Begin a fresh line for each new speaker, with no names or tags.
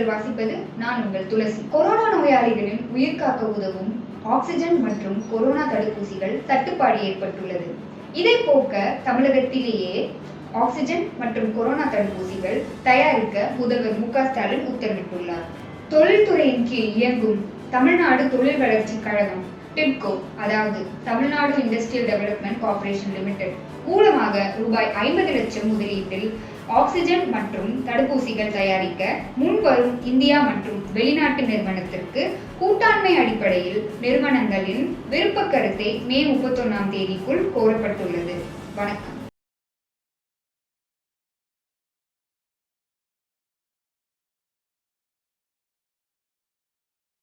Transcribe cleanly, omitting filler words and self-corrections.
செய்திகள் வாசிப்பது நான் உங்கள் துளசி. கொரோனா நோயாளிகளின் உயிர் காக்க உதவும் ஆக்சிஜன் மற்றும் கொரோனா தடுப்பூசிகள் தட்டுப்பாடு ஏற்பட்டுள்ளது. இதை போக்க தமிழகத்திலேயே ஆக்சிஜன் மற்றும் கொரோனா தடுப்பூசிகள் தயாரிக்க முதல்வர் மு.க.ஸ்டாலின் உத்தரவிட்டுள்ளார். தொழில்துறையின் கீழ் இயங்கும் தமிழ்நாடு தொழில் வளர்ச்சி கழகம் டிட்கோ, அதாவது Tamil Nadu industrial development corporation limited மூலமாக ரூபாய் 50 லட்சம் முதலீட்டில் ஆக்சிஜன் மற்றும் தடுப்பூசிகள் தயாரிக்க முன்வரும் இந்தியா மற்றும் வெளிநாட்டு நிறுவனத்திற்கு கூட்டாண்மை அடிப்படையில் நிறுவனங்களின் விருப்ப கருத்தை மே 31ஆம் தேதிக்குள் கோரப்பட்டுள்ளது. வணக்கம்.